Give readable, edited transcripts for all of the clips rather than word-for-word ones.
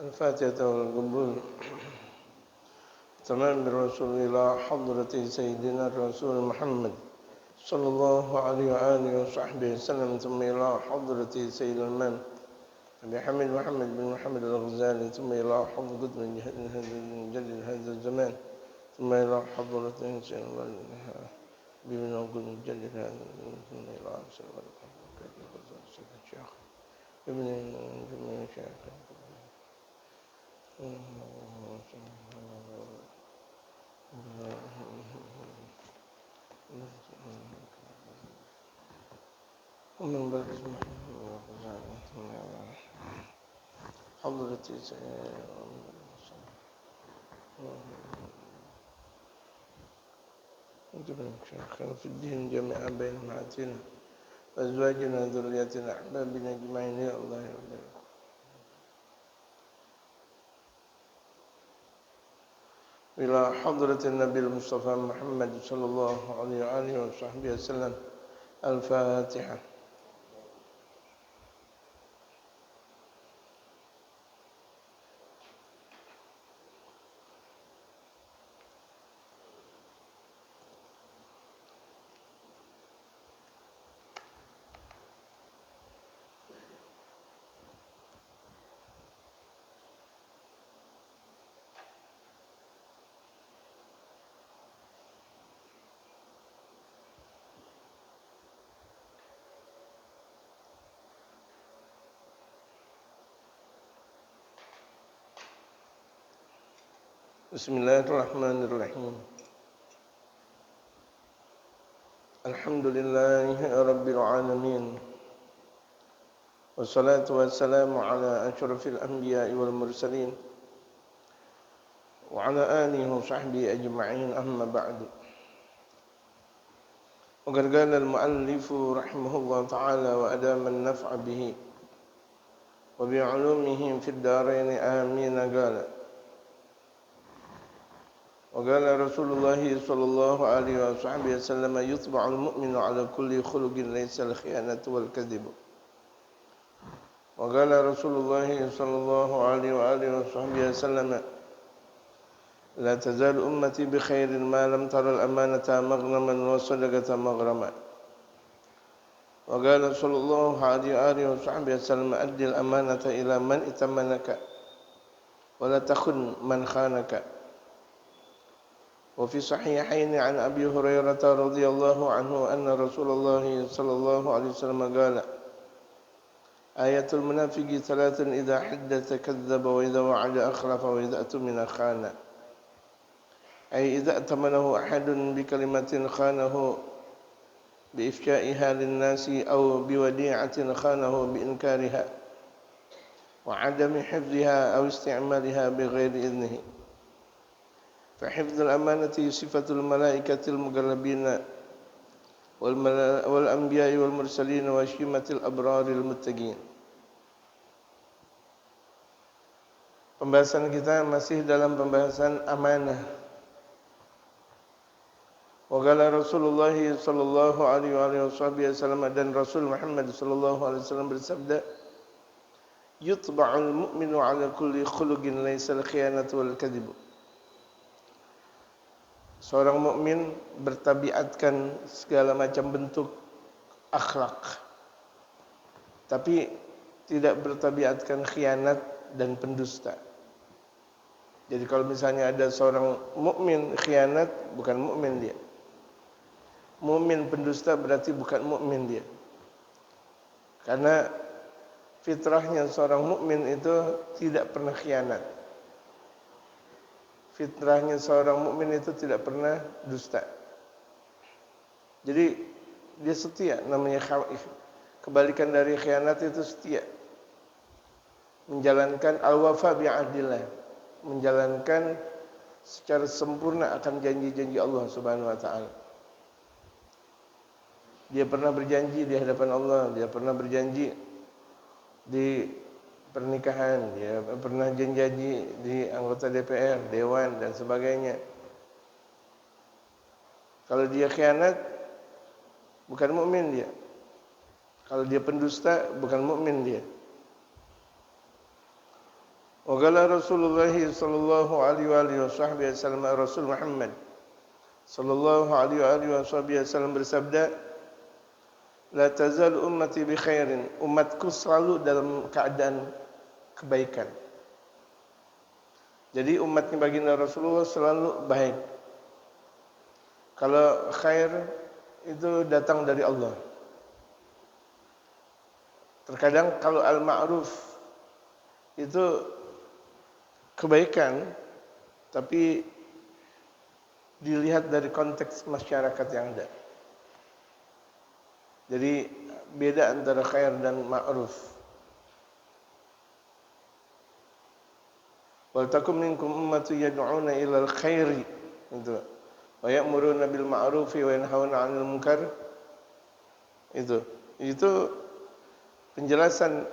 الفاتحة والقبول تمام بالرسول إلى حضرة سيدنا الرسول محمد صلى الله عليه وآله وصحبه وسلم ثم إلى حضرة سيد الإمام أبي حميد محمد بن محمد الغزالي ثم إلى حضرة قطب جدد هذا الزمان ثم إلى حضرة سيد الله بمن أقول مجدد هذا ثم إلى الشيخ ابن جميع الشيخ ومن بعد حضرتي شيخنا في الدين جميعا بين معاتنا وأزواجنا وذرياتنا أحبابنا أجمعين يا الله يا الله. إلى حضرة النبي المصطفى محمد صلى الله عليه وآله وصحبه وسلم. الفاتحة. Bismillahirrahmanirrahim. Alhamdulillahi rabbil alamin. Wassalatu wassalamu ala asyrafil anbiya'i wal mursalin wa ala alihi wa sahbihi ajma'in, amma ba'du. Wa qad qala al-mu'allifu rahimahullah ta'ala wa adama an-naf'a bihi wa bi'ulumihi fid darain amin. وقال رسول الله صلى الله عليه وسلم يطبع المؤمن على كل خلق ليس الخيانة والكذب. وقال رسول الله صلى الله عليه وسلم لا تزال أمتي بخير ما لم تر الأمانة مغنما والصدقة مغرما. وقال صلى الله عليه وسلم أدي الأمانة إلى من ائتمنك ولا تخن من خانك. وفي صحيحين عن أبي هريرة رضي الله عنه أن رسول الله صلى الله عليه وسلم قال آية المنافق ثلاث إذا حدث كذب وإذا وعد أخلف وإذا أؤتمن خان. أي إذا أتمنه أحد بكلمة خانه بإفشائها للناس أو بوديعة خانه بإنكارها وعدم حفظها أو استعمالها بغير إذنه. فحفظ الأمانة صفة الملائكة المقربين والأنبياء والمرسلين وشيمة الأبرار المتقين. Pembahasan kita masih dalam pembahasan amanah. Wa qala Rasulullah sallallahu alaihi wasallam, dan Rasul Muhammad sallallahu alaihi wasallam bersabda, yutba'ul mu'minu ala kulli khuluqin laisa al-khiyanatu wal kadhibu. Seorang mukmin bertabiatkan segala macam bentuk akhlak, tapi tidak bertabiatkan khianat dan pendusta. Jadi kalau misalnya ada seorang mukmin khianat, bukan mukmin dia. Mukmin pendusta berarti bukan mukmin dia. Karena fitrahnya seorang mukmin itu tidak pernah khianat. Fitrahnya seorang mukmin itu tidak pernah dusta. Jadi dia setia, namanya kebalikan dari khianat itu setia. Menjalankan al-wafa bi'ahdillah, menjalankan secara sempurna akan janji-janji Allah Subhanahu wa taala. Dia pernah berjanji di hadapan Allah, dia pernah berjanji di pernikahan, dia pernah janji di anggota DPR, dewan dan sebagainya. Kalau dia khianat, bukan mukmin dia. Kalau dia pendusta, bukan mukmin dia. Wa qala Rasulullah sallallahu alaihi wa alihi wasallam, Rasul Muhammad sallallahu alaihi wasallam bersabda, la tazal ummati bi khairin, umatku selalu dalam keadaan kebaikan. Jadi umatnya baginda Rasulullah selalu baik. Kalau khair itu datang dari Allah. Terkadang kalau al-ma'ruf itu kebaikan, tapi dilihat dari konteks masyarakat yang ada. Jadi beda antara khair dan ma'ruf. Wal takum minkum ummatun yad'una ilal khairi, itu. Wa ya'muruna bil ma'rufi wa yanhauna 'anil munkar. Itu penjelasan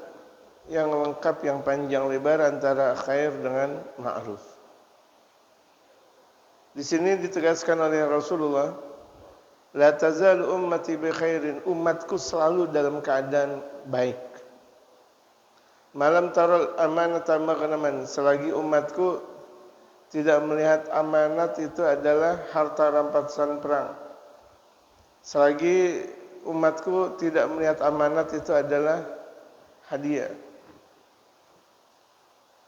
yang lengkap, yang panjang lebar antara khair dengan ma'ruf. Di sini ditegaskan oleh Rasulullah, la tazalu ummati bi khairin, umatku selalu dalam keadaan baik. Malam taral amanata maghnaman, selagi umatku tidak melihat amanat itu adalah harta rampasan perang. Selagi umatku tidak melihat amanat itu adalah hadiah,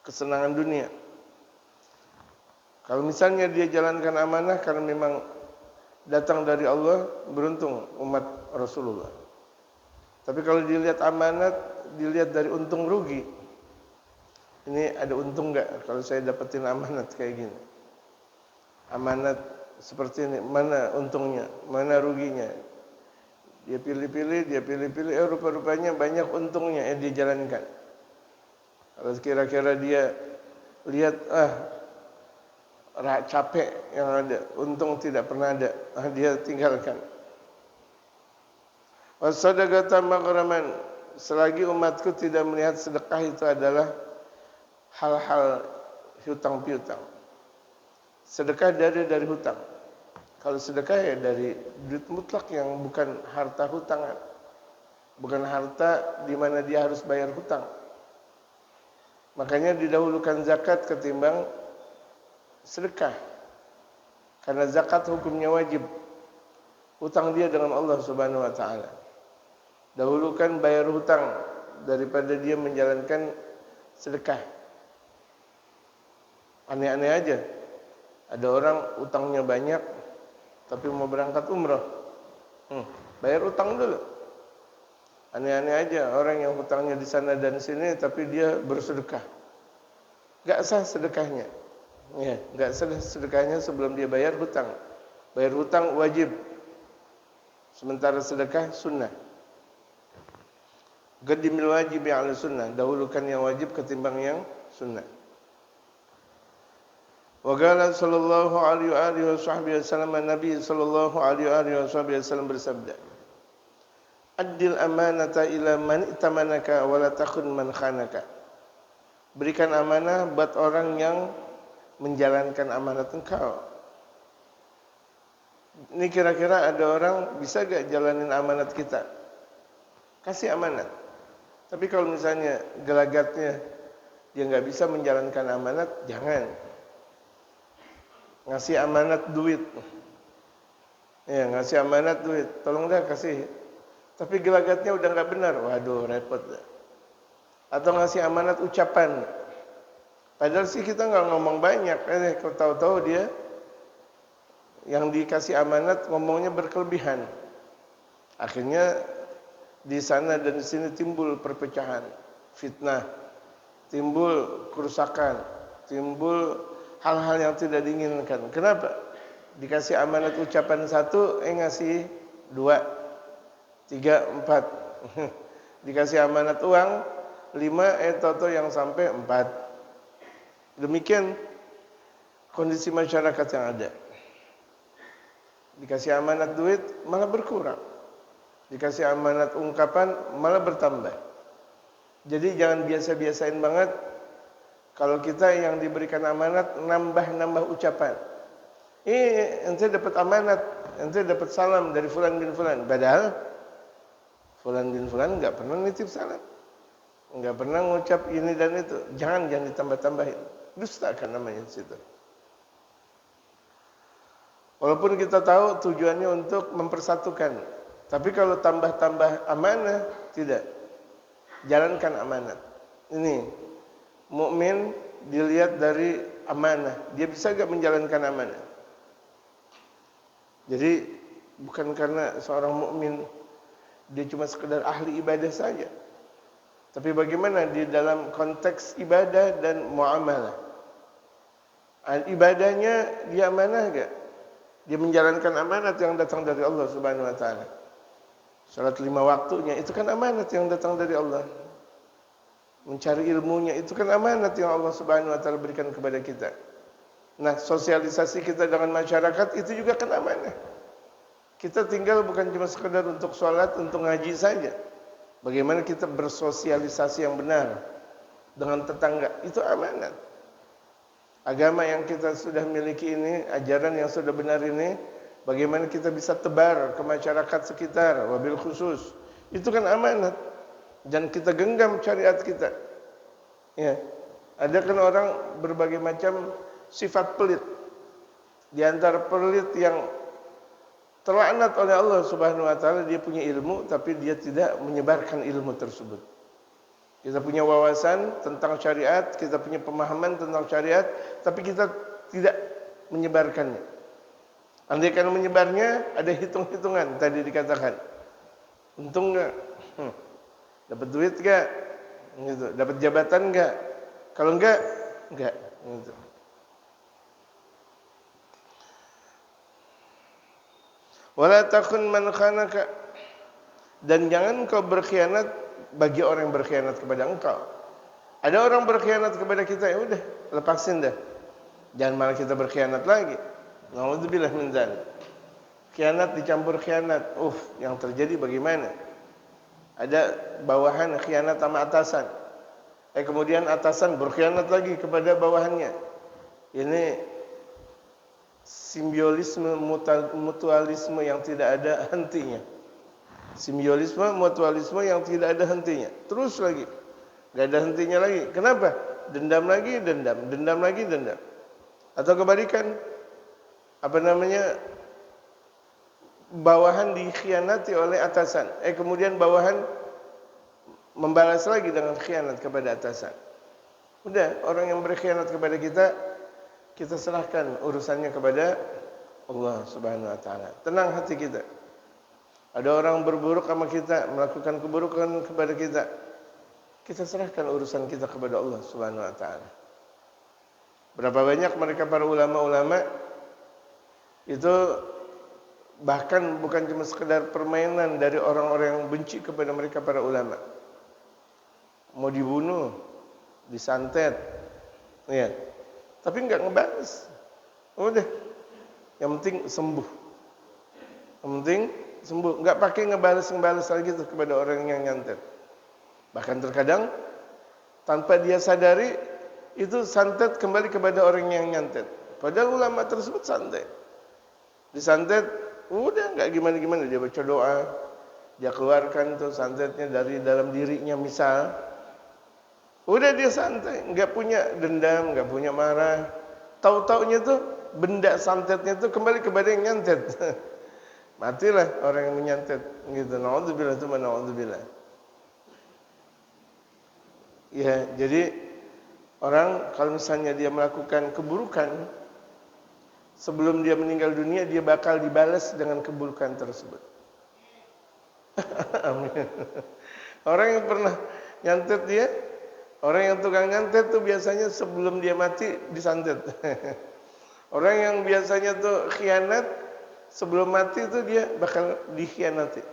kesenangan dunia. Kalau misalnya dia jalankan amanah karena memang datang dari Allah, beruntung umat Rasulullah. Tapi kalau dilihat amanat, dilihat dari untung rugi. Ini ada untung enggak kalau saya dapetin amanat kayak gini? Amanat seperti ini, mana untungnya, mana ruginya? Dia pilih-pilih, rupa-rupanya banyak untungnya yang dia jalankan. Kalau kira-kira dia lihat, capek yang ada, untung tidak pernah ada, dia tinggalkan. Wasadaqata maghraman, selagi umatku tidak melihat sedekah itu adalah hal-hal hutang piutang. Sedekah dari hutang. Kalau sedekah ya dari duit mutlak yang bukan harta hutangan, bukan harta di mana dia harus bayar hutang. Makanya didahulukan zakat ketimbang sedekah. Karena zakat hukumnya wajib. Hutang dia dengan Allah Subhanahu wa taala. Dahulukan bayar hutang daripada dia menjalankan sedekah. Aneh-aneh aja. Ada orang utangnya banyak tapi mau berangkat umrah. Bayar utang dulu. Aneh-aneh aja orang yang hutangnya di sana dan sini tapi dia bersedekah. Enggak sah sedekahnya. Ya, enggak sah sedekahnya sebelum dia bayar hutang. Bayar hutang wajib. Sementara sedekah sunnah. Qaddimil wajibi 'ala sunnah, dahulukan yang wajib ketimbang yang sunnah. Wa qala sallallahu alaihi wasallam, Nabi sallallahu alaihi wasallam bersabda, Addil amanata ila man itamanaka wa la takhun man khanaka. Berikan amanah buat orang yang menjalankan amanat engkau. Ini kira-kira ada orang bisa gak jalanin amanat kita? Kasih amanat. Tapi kalau misalnya gelagatnya dia nggak bisa menjalankan amanat, jangan. Ngasih amanat duit. Ya, ngasih amanat duit. Tolong dah kasih. Tapi gelagatnya udah nggak benar. Waduh, repot dah. Atau ngasih amanat ucapan. Padahal sih kita nggak ngomong banyak. Kalau tahu-tahu dia yang dikasih amanat ngomongnya berkelebihan. Akhirnya di sana dan di sini timbul perpecahan, fitnah, timbul kerusakan, timbul hal-hal yang tidak diinginkan. Kenapa? Dikasih amanat ucapan 1, ngasih 2, 3, 4. Dikasih amanat uang 5, toto yang sampai 4. Demikian kondisi masyarakat yang ada. Dikasih amanat duit malah berkurang. Dikasih amanat ungkapan malah bertambah. Jadi jangan biasa-biasain banget kalau kita yang diberikan amanat nambah-nambah ucapan. Ente dapat amanat, ente dapat salam dari fulan bin fulan. Padahal fulan bin fulan enggak pernah nitip salam. Enggak pernah ngucap ini dan itu. Jangan ditambah-tambahin. Dusta kan namanya di situ. Walaupun kita tahu tujuannya untuk mempersatukan. Tapi kalau tambah-tambah amanah, tidak. Jalankan amanat. Ini mukmin dilihat dari amanah. Dia bisa enggak menjalankan amanah? Jadi bukan karena seorang mukmin dia cuma sekedar ahli ibadah saja. Tapi bagaimana di dalam konteks ibadah dan muamalah? Ibadahnya dia amanah enggak? Dia menjalankan amanat yang datang dari Allah Subhanahu wa taala. Salat 5 waktunya itu kan amanat yang datang dari Allah. Mencari ilmunya itu kan amanat yang Allah Subhanahu wa taala berikan kepada kita. Nah, sosialisasi kita dengan masyarakat itu juga kan amanah. Kita tinggal bukan cuma sekedar untuk sholat, untuk ngaji saja. Bagaimana kita bersosialisasi yang benar dengan tetangga, itu amanat. Agama yang kita sudah miliki ini, ajaran yang sudah benar ini, bagaimana kita bisa tebar ke masyarakat sekitar, wabil khusus. Itu kan amanat. Dan kita genggam syariat kita. Ya. Ada kan orang berbagai macam sifat pelit. Di antara pelit yang terlaknat oleh Allah Subhanahu wa taala, dia punya ilmu tapi dia tidak menyebarkan ilmu tersebut. Kita punya wawasan tentang syariat, kita punya pemahaman tentang syariat, tapi kita tidak menyebarkannya. Andai kan menyebarnya, ada hitung-hitungan tadi dikatakan. Untung enggak? Dapat duit enggak? Gitu. Dapat jabatan enggak? Kalau enggak gitu. Wala takun man khanaka, dan jangan kau berkhianat bagi orang yang berkhianat kepada engkau. Ada orang berkhianat kepada kita, ya udah, lepasin dah. Jangan malah kita berkhianat lagi. Nauzubillah min dzalik. Khianat dicampur khianat. Yang terjadi bagaimana? Ada bawahan khianat sama atasan. Kemudian atasan berkhianat lagi kepada bawahannya. Ini simbiolisme mutualisme yang tidak ada hentinya. Simbiolisme mutualisme yang tidak ada hentinya. Terus lagi. Enggak ada hentinya lagi. Kenapa? Dendam lagi, dendam, dendam lagi, dendam. Atau kebalikan, bawahan dikhianati oleh atasan. Kemudian bawahan membalas lagi dengan khianat kepada atasan. Udah, orang yang berkhianat kepada kita serahkan urusannya kepada Allah Subhanahu wa taala. Tenang hati kita. Ada orang berburuk sama kita, melakukan keburukan kepada kita. Kita serahkan urusan kita kepada Allah Subhanahu wa taala. Berapa banyak mereka para ulama-ulama itu bahkan bukan cuma sekedar permainan dari orang-orang yang benci kepada mereka para ulama. Mau dibunuh, disantet, ya. Tapi enggak ngebalas. Udah. Yang penting sembuh. Yang penting sembuh, enggak pakai ngebalas lagi tuh kepada orang yang nyantet. Bahkan terkadang tanpa dia sadari itu santet kembali kepada orang yang nyantet. Padahal ulama tersebut santai. Disantet, udah enggak gimana-gimana, dia baca doa, dia keluarkan tuh santetnya dari dalam dirinya misal. Udah dia santai, enggak punya dendam, enggak punya marah. Tahu-taunya tuh benda santetnya tuh kembali kepada yang nyantet. Matilah orang yang menyantet gitu. Naudzubillah tu naudzubillah. Ya, jadi orang kalau misalnya dia melakukan keburukan sebelum dia meninggal dunia, dia bakal dibalas dengan keburukan tersebut. Amin. Orang yang pernah nyantet dia, orang yang tukang nyantet tuh biasanya sebelum dia mati disantet. Orang yang biasanya tuh khianat sebelum mati itu dia bakal dikhianati.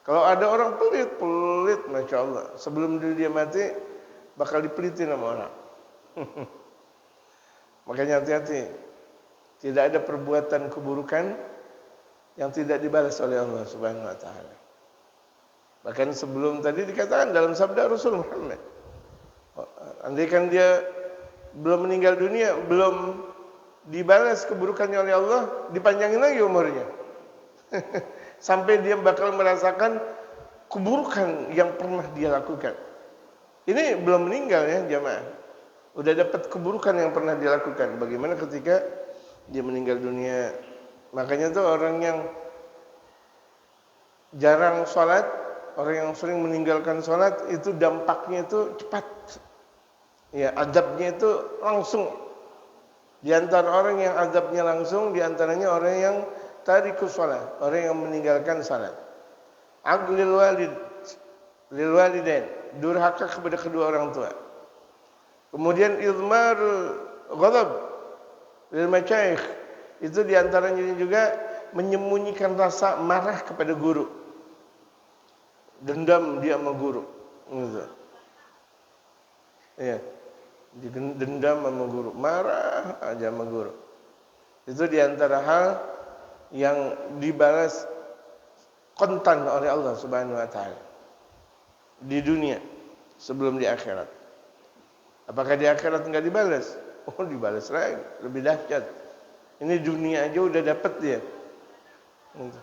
Kalau ada orang pelit, Masya Allah. Sebelum dia mati, bakal dipelitin sama orang. Makanya hati-hati. Tidak ada perbuatan keburukan yang tidak dibalas oleh Allah Subhanahu wa taala. Bahkan sebelum tadi dikatakan dalam sabda Rasul Muhammad, andaikan dia belum meninggal dunia, belum dibalas keburukannya oleh Allah, dipanjangin lagi umurnya. Sampai dia bakal merasakan keburukan yang pernah dia lakukan. Ini belum meninggal ya jamaah. Udah dapat keburukan yang pernah dilakukan. Bagaimana ketika dia meninggal dunia? Makanya tuh orang yang jarang sholat, orang yang sering meninggalkan sholat itu dampaknya itu cepat. Ya, azabnya itu langsung. Di antara orang yang azabnya langsung, di antaranya orang yang tarikus sholat, orang yang meninggalkan sholat. Aqlil walid, lil walidain, durhaka kepada kedua orang tua. Kemudian izmar ghadab lil masyayikh, itu di antaranya juga menyembunyikan rasa marah kepada guru. Dendam dia sama guru. Gitu. Ya. Dendam sama guru, marah aja sama guru. Itu di antara hal yang dibalas kontan oleh Allah Subhanahu wa taala di dunia sebelum di akhirat. Apakah di akhirat enggak dibalas? Oh, dibalas lagi, lebih dahsyat. Ini dunia aja udah dapat dia. Gitu.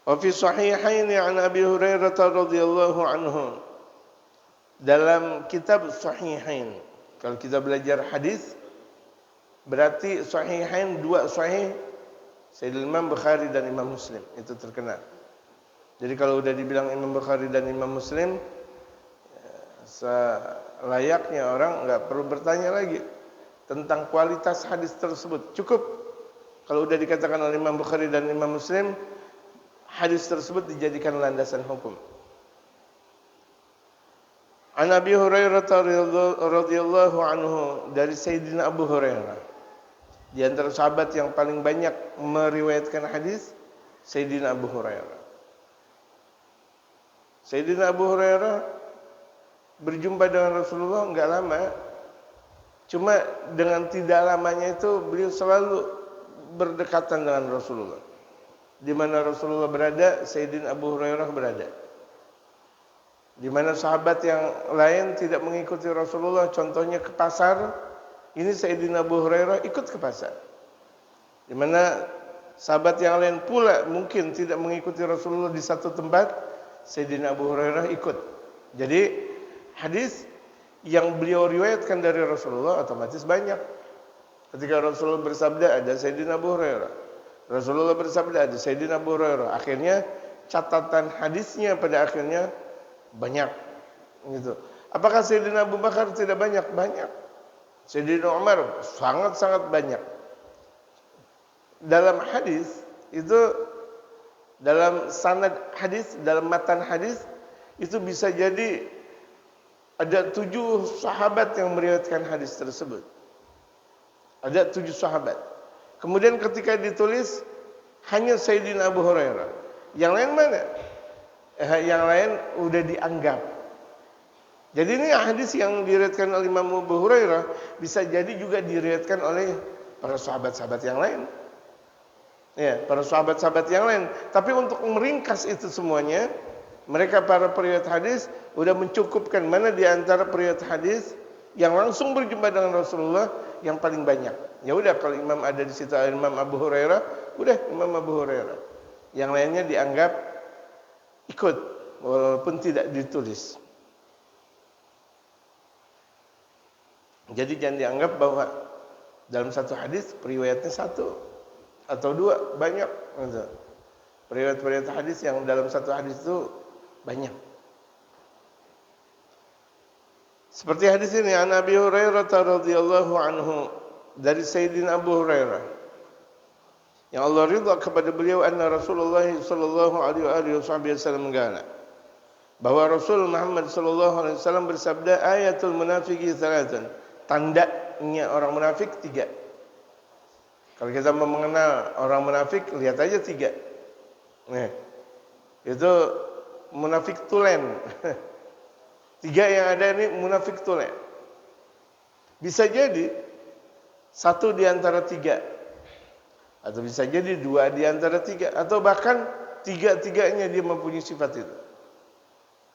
Wa fi sahihain an Abi Hurairah radhiyallahu anhu. Dalam kitab Sahihain. Kalau kita belajar hadis berarti Sahihain dua sahih Sayyidina Imam Bukhari dan Imam Muslim, itu terkenal. Jadi kalau udah dibilang Imam Bukhari dan Imam Muslim, selayaknya orang enggak perlu bertanya lagi tentang kualitas hadis tersebut. Cukup kalau udah dikatakan oleh Imam Bukhari dan Imam Muslim, hadis tersebut dijadikan landasan hukum. An Abi Hurairah radhiyallahu anhu, dari Sayyidina Abu Hurairah. Di antara sahabat yang paling banyak meriwayatkan hadis, Sayyidina Abu Hurairah. Sayyidina Abu Hurairah berjumpa dengan Rasulullah enggak lama. Cuma dengan tidak lamanya itu beliau selalu berdekatan dengan Rasulullah. Di mana Rasulullah berada, Sayyidina Abu Hurairah berada. Di mana sahabat yang lain tidak mengikuti Rasulullah, contohnya ke pasar, ini Sayyidina Abu Hurairah ikut ke pasar. Di mana sahabat yang lain pula mungkin tidak mengikuti Rasulullah di satu tempat, Sayyidina Abu Hurairah ikut. Jadi hadis yang beliau riwayatkan dari Rasulullah otomatis banyak. Ketika Rasulullah bersabda ada Sayyidina Abu Hurairah. Rasulullah bersabda ada Sayyidina Abu Hurairah. Akhirnya catatan hadisnya pada akhirnya banyak. Gitu. Apakah Sayyidina Abu Bakar tidak banyak? Banyak. Sayyidina Umar sangat-sangat banyak. Dalam hadis itu, dalam sanad hadis, dalam matan hadis itu bisa jadi ada 7 sahabat yang meriwayatkan hadis tersebut. Ada 7 sahabat. Kemudian ketika ditulis hanya Sayyidina Abu Hurairah. Yang lain mana? Yang lain udah dianggap. Jadi ini hadis yang diriwayatkan oleh Imam Abu Hurairah bisa jadi juga diriwayatkan oleh para sahabat-sahabat yang lain. Ya, para sahabat-sahabat yang lain. Tapi untuk meringkas itu semuanya, mereka para periwayat hadis udah mencukupkan mana di antara periwayat hadis yang langsung berjumpa dengan Rasulullah yang paling banyak. Ya udah, kalau imam ada di situ Imam Abu Hurairah, udah Imam Abu Hurairah. Yang lainnya dianggap ikut walaupun tidak ditulis. Jadi jangan dianggap bahwa dalam satu hadis periwayatnya 1 atau 2, banyak. Periwayat-periwayat hadis yang dalam satu hadis itu banyak. Seperti hadis ini, an Abi Hurairah radhiyallahu anhu, dari Sayyidina Abu Hurairah, yang Allah ridha kepada beliau, anna Rasulullah sallallahu alaihi wasallam mengatakan bahwa Rasul Muhammad sallallahu alaihi wasallam bersabda, ayatul munafiqi thalathan, tandanya orang munafik 3. Kalau kita mau mengenal orang munafik, lihat aja 3. Nih, itu munafik tulen. 3 yang ada ini munafik tulen. Bisa jadi 1 di antara 3, atau bisa jadi 2 di antara 3, atau bahkan 3-3-nya dia mempunyai sifat itu.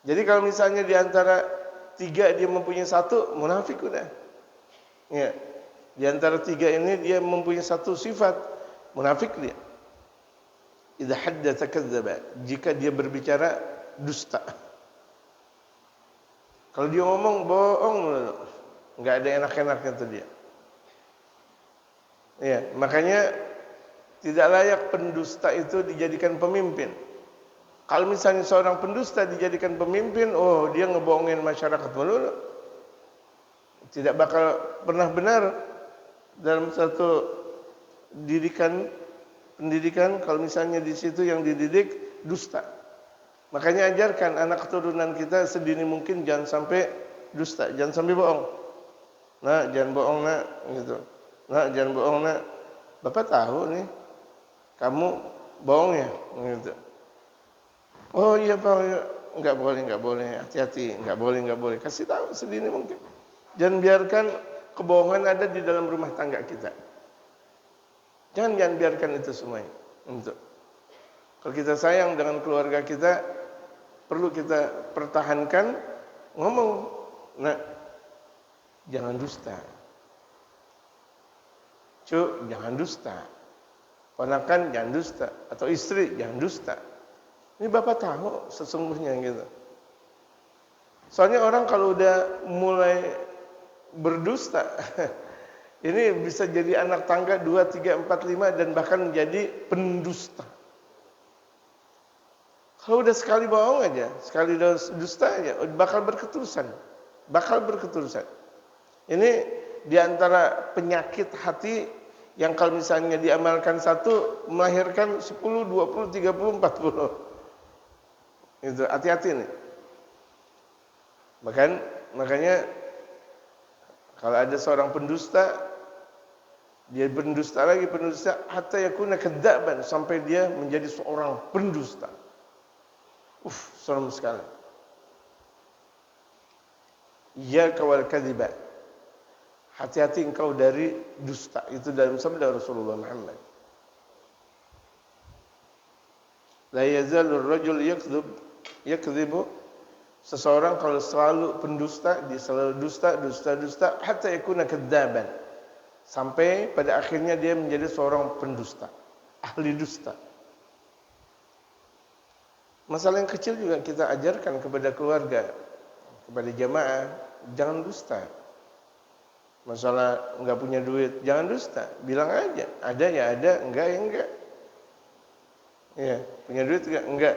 Jadi kalau misalnya di antara 3 dia mempunyai 1, munafik udah. Ya, di antara 3 ini dia mempunyai 1 sifat, munafik dia. idza haddatsa kadzdzaba. Jika dia berbicara dusta. Kalau dia ngomong bohong, enggak ada enak-enaknya tuh dia. Ya, makanya tidak layak pendusta itu dijadikan pemimpin. Kalau misalnya seorang pendusta dijadikan pemimpin, oh dia ngebohongin masyarakat melulu. Tidak bakal pernah benar dalam satu pendidikan kalau misalnya di situ yang dididik dusta. Makanya ajarkan anak keturunan kita sedini mungkin jangan sampai dusta, jangan sampai bohong. Nah, jangan bohong nak, gitu. Nah, jangan bohong nak. Bapak tahu nih, kamu bohong ya, gitu. Oh iya Pak, enggak boleh, hati-hati, enggak boleh. Kasih tahu sedini mungkin. Jangan biarkan kebohongan ada di dalam rumah tangga kita. Jangan biarkan itu semuanya. Kalau kita sayang dengan keluarga kita, perlu kita pertahankan. Ngomong, nah, jangan dusta. Cuk, jangan dusta. Ponakan jangan dusta, atau istri jangan dusta. Ini Bapak tahu sesungguhnya gitu. Soalnya orang kalau udah mulai berdusta, ini bisa jadi anak tangga 2, 3, 4, 5 dan bahkan menjadi pendusta. Kalau udah sekali bohong aja, sekali dusta aja, bakal berketerusan. Ini diantara penyakit hati yang kalau misalnya diamalkan satu, melahirkan 10, 20, 30, 40. Itu hati-hati nih. Makanya kalau ada seorang pendusta, dia pendusta hatta yakuna kadzaban, sampai dia menjadi seorang pendusta. Serem sekali. Ya kawal kadziba. Hati-hati engkau dari dusta. Itu dalam sabda Rasulullah Muhammad. La yazalur rajul yakdzibu. Seseorang kalau selalu pendusta, dia selalu dusta hatta yakuna kadzaban. Sampai pada akhirnya dia menjadi seorang pendusta, ahli dusta. Masalah yang kecil juga kita ajarkan kepada keluarga, kepada jamaah, jangan dusta. Masalah enggak punya duit, jangan dusta. Bilang aja, ada ya ada, enggak ya enggak. Ya, punya duit enggak.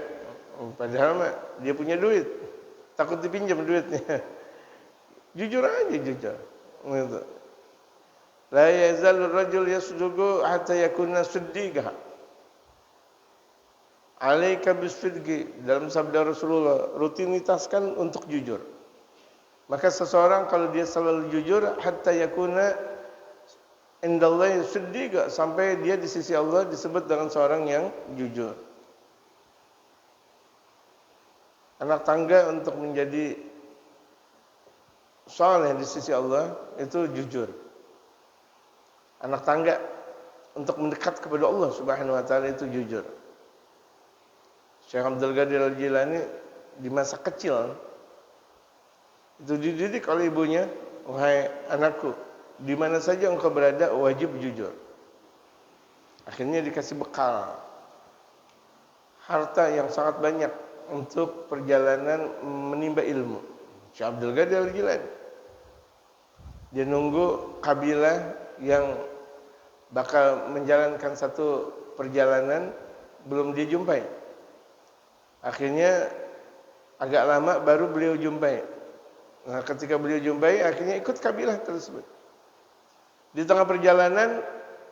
Padahal mah dia punya duit. Takut dipinjam duitnya. Jujur aja, jujur. Gitu. La yazalur rajul yasduqu hatta yakuna siddiqa. Alaika bisidqi, dalam sabda Rasulullah, rutinitaskan untuk jujur. Maka seseorang kalau dia selalu jujur, hatta yakuna indallahi siddiqa, sampai dia di sisi Allah disebut dengan seorang yang jujur. Anak tangga untuk menjadi saleh di sisi Allah itu jujur. Anak tangga untuk mendekat kepada Allah Subhanahu wa taala itu jujur. Syekh Abdul Qadir Al-Jilani di masa kecil itu dididik oleh ibunya, wahai anakku, di mana saja engkau berada wajib jujur. Akhirnya dikasih bekal harta yang sangat banyak untuk perjalanan menimba ilmu. Syekh Abdul Qadir Al-Jilani dia nunggu kabilah yang bakal menjalankan satu perjalanan belum dia jumpai. Akhirnya agak lama baru beliau jumpai. Nah, ketika beliau jumpai, akhirnya ikut kabilah tersebut. Di tengah perjalanan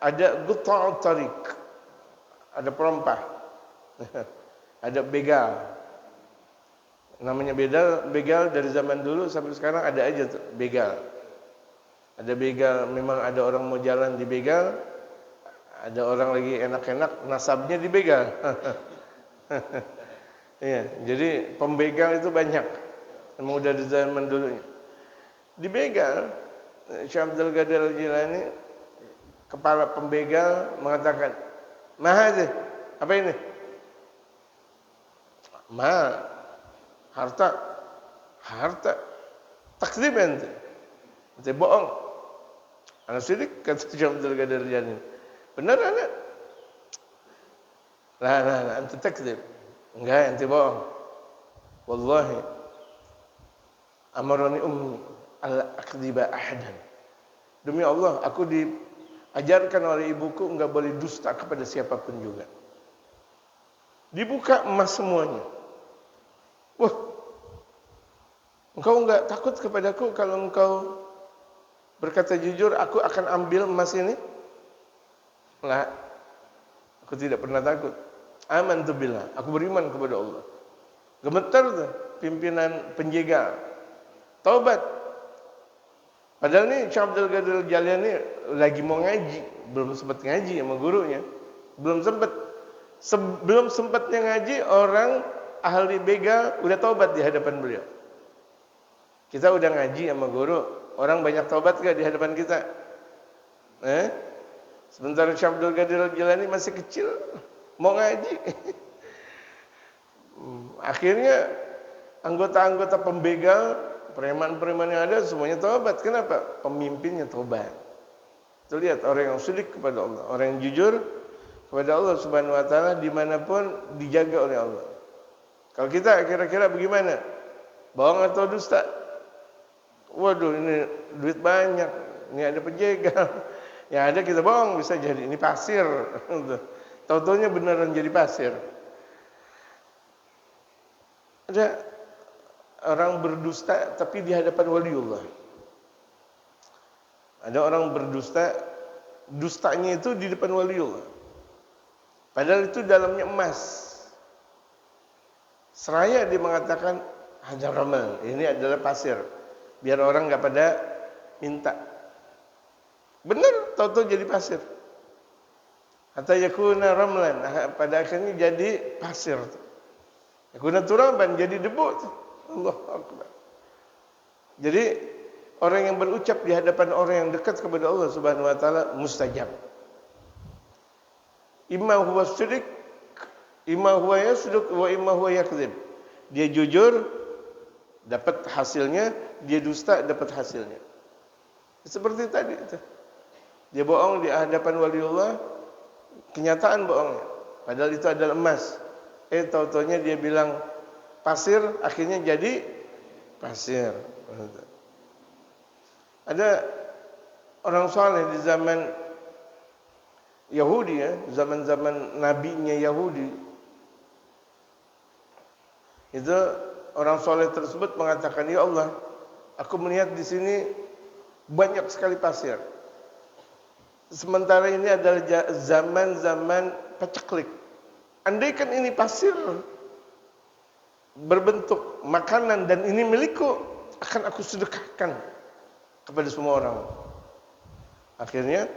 ada gutta'ut tariq, ada perompah, ada begal. Namanya begal dari zaman dulu sampai sekarang ada aja tuh, begal. Ada begal, memang ada orang mau jalan di begal, ada orang lagi enak-enak nasabnya di begal. Iya, jadi pembegal itu banyak. Memang udah di zaman dulu. Di begal, Syekh Abdul Qadir Al-Jilani, kepala pembegal, mengatakan, "Mahadih, apa ini?" "Ma, harta." "Takdzib ente." Ente bohong. Ana sidik, kata Syekh Abdul Qadir Al-Jilani. "Benar anak?" La, anta takdzib. Enggak, ente bohong. Wallahi amarani ummi alla akdziba ahadan. Demi Allah, aku diajarkan oleh ibuku enggak boleh dusta kepada siapapun juga. Dibuka emas semuanya. Wah, engkau enggak takut kepadaku kalau engkau berkata jujur, aku akan ambil emas ini? La, aku tidak pernah takut. Amantu billah, aku beriman kepada Allah. Gemetar tuh pimpinan penjaga. Taubat. Padahal nih Syekh Abdul Qadir Jailani lagi mau ngaji, belum sempat ngaji sama gurunya. Belum sempatnya ngaji, orang ahli begal udah taubat di hadapan beliau. Kita udah ngaji sama guru, orang banyak taubat gak di hadapan kita? Sementara Syekh Abdul Qadir Jailani masih kecil, mau ngaji. Akhirnya anggota-anggota pembegal, preman-preman yang ada semuanya taubat. Kenapa? Pemimpinnya taubat. Itu lihat orang yang sulik kepada Allah, orang yang jujur kepada Allah Subhanahu wa taala dimanapun dijaga oleh Allah. Kalau kita kira-kira bagaimana? Bohong atau dusta? Waduh, ini duit banyak, ini ada penjegal. Yang ada kita bohong bisa jadi ini pasir. Tahu-taunya beneran jadi pasir. Ada orang berdusta tapi di hadapan waliullah. Ada orang berdusta, dustanya itu di depan waliullah. Padahal itu dalamnya emas. Seraya dia mengatakan hajar ramal, ini adalah pasir. Biar orang enggak pada minta. Benar, tahu-tahu jadi pasir. Hatta yakuna ramlan, pada akhirnya jadi pasir. Yakuna turaban, jadi debu. Allahu akbar. Jadi orang yang berucap di hadapan orang yang dekat kepada Allah Subhanahu wa taala mustajab. Imma huwa sidq, imma huwa yasduq wa imma huwa yakdzib. Dia jujur dapat hasilnya, dia dusta dapat hasilnya. Seperti tadi itu. Dia bohong di hadapan waliullah, kenyataan bohongnya. Padahal itu adalah emas. Tahu-taunya dia bilang pasir, akhirnya jadi pasir. Ada orang saleh di zaman Yahudi ya, zaman-zaman nabinya Yahudi. Itu orang saleh tersebut mengatakan, "Ya Allah, aku melihat di sini banyak sekali pasir. Sementara ini adalah zaman-zaman paceklik. Andaikan ini pasir berbentuk makanan dan ini milikku, akan aku sedekahkan kepada semua orang." Akhirnya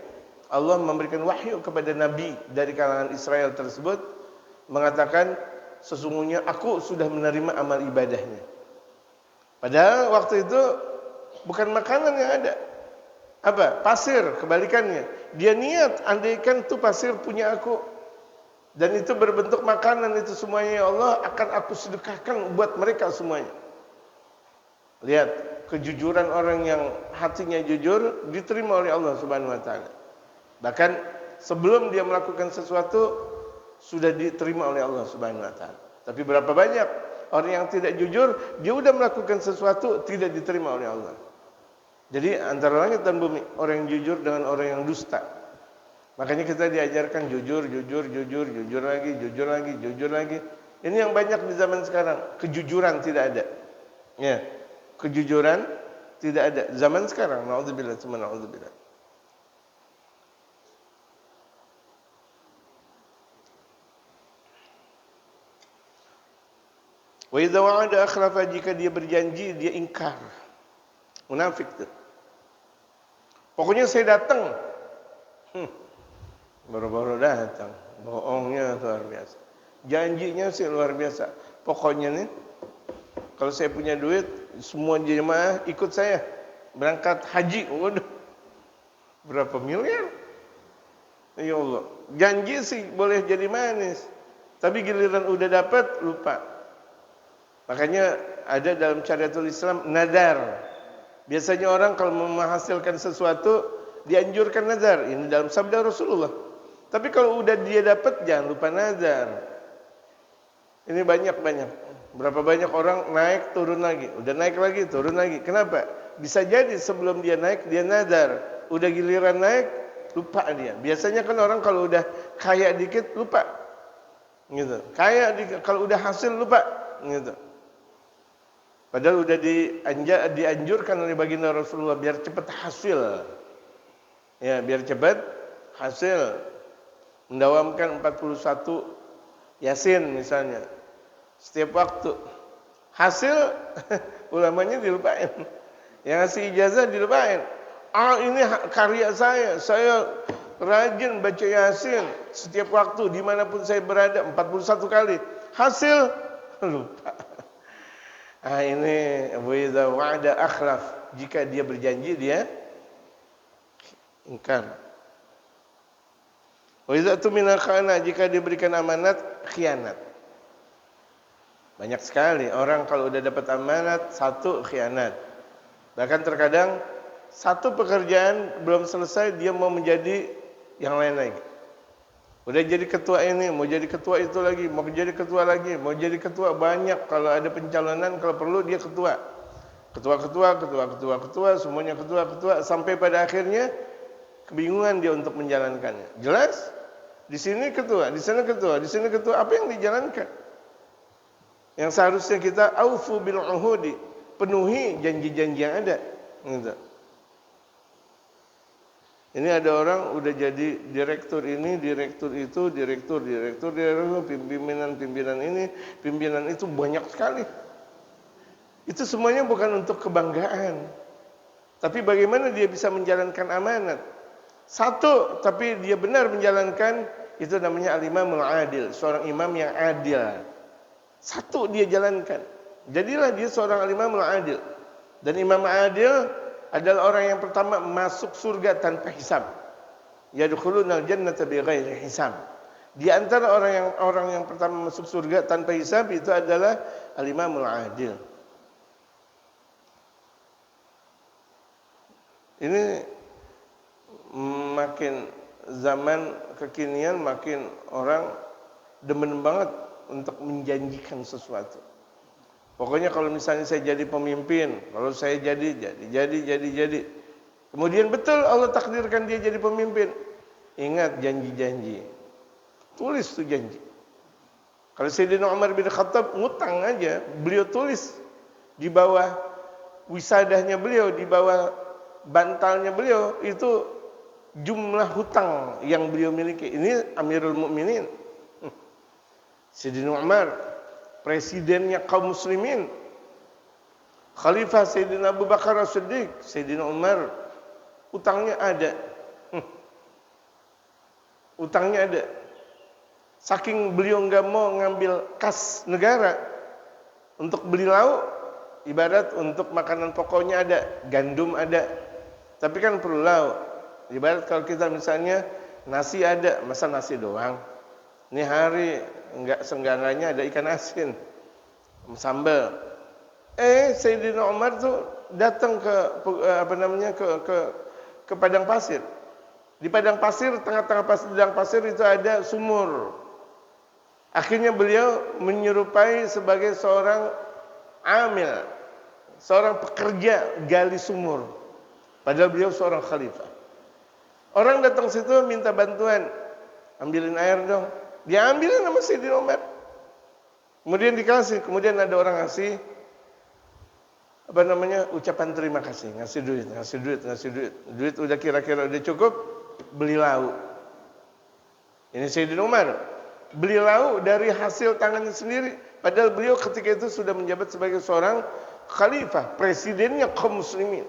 Allah memberikan wahyu kepada Nabi dari kalangan Israel tersebut, mengatakan sesungguhnya aku sudah menerima amal ibadahnya. Padahal waktu itu bukan makanan yang ada. Apa? Pasir, kebalikannya. Dia niat, andaikan itu pasir punya aku dan itu berbentuk makanan, itu semuanya ya Allah akan aku sedekahkan buat mereka semuanya. Lihat, kejujuran orang yang hatinya jujur diterima oleh Allah Subhanahu wa taala. Bahkan sebelum dia melakukan sesuatu sudah diterima oleh Allah Subhanahu wa taala. Tapi berapa banyak orang yang tidak jujur, dia sudah melakukan sesuatu tidak diterima oleh Allah. Jadi antara langit dan bumi, orang yang jujur dengan orang yang dusta. Makanya kita diajarkan jujur lagi. Ini yang banyak di zaman sekarang, kejujuran tidak ada. Ya, kejujuran tidak ada zaman sekarang. Nauzubillah, nauzubillah. Wa idza wa'ada akhlafa, jika dia berjanji dia ingkar. Munafik tu. Pokoknya saya datang. Baru-baru datang. Bohongnya luar biasa. Janjinya sih luar biasa. Pokoknya nih, kalau saya punya duit, semua jemaah ikut saya berangkat haji. Waduh, berapa miliar? Ya Allah. Janji sih boleh jadi manis, tapi giliran udah dapat lupa. Makanya ada dalam syariatul Islam nadar. Biasanya orang kalau mau menghasilkan sesuatu dianjurkan nazar. Ini dalam sabda Rasulullah. Tapi kalau udah dia dapat, jangan lupa nazar. Ini banyak-banyak. Berapa banyak orang naik turun lagi, udah naik lagi turun lagi. Kenapa? Bisa jadi sebelum dia naik dia nazar, udah giliran naik lupa dia. Biasanya kan orang kalau udah kaya dikit lupa, gitu. Kaya dikit, kalau udah hasil lupa, gitu. Padahal udah dianjurkan oleh baginda Rasulullah biar cepat hasil. Ya, biar cepat hasil. Mendawamkan 41 Yasin misalnya. Setiap waktu. Hasil ulamanya dilupain. Yang ngasih ijazah dilupain. Ini karya saya. Saya rajin baca Yasin setiap waktu dimanapun saya berada 41 kali. Hasil lupa. Ini wa idza wa'ada akhlaf. Jika dia berjanji dia ingkar. Wa idza tumina khana, jika diberikan amanat khianat. Banyak sekali orang kalau udah dapat amanat satu khianat. Bahkan terkadang satu pekerjaan belum selesai dia mau menjadi yang lain lagi. Udah jadi ketua ini, mau jadi ketua itu lagi, mau jadi ketua lagi, mau jadi ketua banyak. Kalau ada pencalonan, kalau perlu dia ketua. Ketua, semuanya ketua, sampai pada akhirnya kebingungan dia untuk menjalankannya. Jelas? Di sini ketua, di sana ketua, di sini ketua, apa yang dijalankan? Yang seharusnya kita aufu bil uhudi, penuhi janji-janji yang ada. Gitu. Ini ada orang udah jadi direktur ini, direktur itu, direktur, pimpinan ini, pimpinan itu banyak sekali. Itu semuanya bukan untuk kebanggaan. Tapi bagaimana dia bisa menjalankan amanat? Satu, tapi dia benar menjalankan, itu namanya al-imamul adil, seorang imam yang adil. Satu dia jalankan. Jadilah dia seorang al-imamul adil. Dan imam adil adalah orang yang pertama masuk surga tanpa hisab. Yadkhulunal jannata bighairi hisab. Di antara orang yang pertama masuk surga tanpa hisab itu adalah al-imamul adil. Ini makin zaman kekinian makin orang demen banget untuk menjanjikan sesuatu. Pokoknya kalau misalnya saya jadi pemimpin, kalau saya jadi. Kemudian betul Allah takdirkan dia jadi pemimpin. Ingat janji-janji. Tulis tuh janji. Kalau Sayyidina Umar bin Khattab ngutang aja, beliau tulis di bawah wisadahnya beliau, di bawah bantalnya beliau itu jumlah hutang yang beliau miliki. Ini Amirul Mukminin. Sayyidina Umar, presidennya kaum muslimin, khalifah Sayyidina Abu Bakar As-Siddiq, Sayyidina Umar, utangnya ada. Utangnya ada. Saking beliau enggak mau ngambil kas negara untuk beli lauk, ibarat untuk makanan pokoknya ada, gandum ada. Tapi kan perlu lauk. Ibarat kalau kita misalnya nasi ada, masa nasi doang? Ini hari enggak senggangannya ada ikan asin, sambal. Sayyidina Umar tuh datang ke ke padang pasir. Di padang pasir, tengah-tengah padang pasir itu ada sumur. Akhirnya beliau menyerupai sebagai seorang amil, seorang pekerja gali sumur. Padahal beliau seorang khalifah. Orang datang situ minta bantuan, ambilin air dong. Dia ambilin sama Sayyidina Umar. Kemudian dikasih, kemudian ada orang ngasih ucapan terima kasih, ngasih duit. Duit udah kira-kira udah cukup, beli lauk. Ini Sayyidina Umar beli lauk dari hasil tangannya sendiri, padahal beliau ketika itu sudah menjabat sebagai seorang khalifah, presidennya kaum muslimin.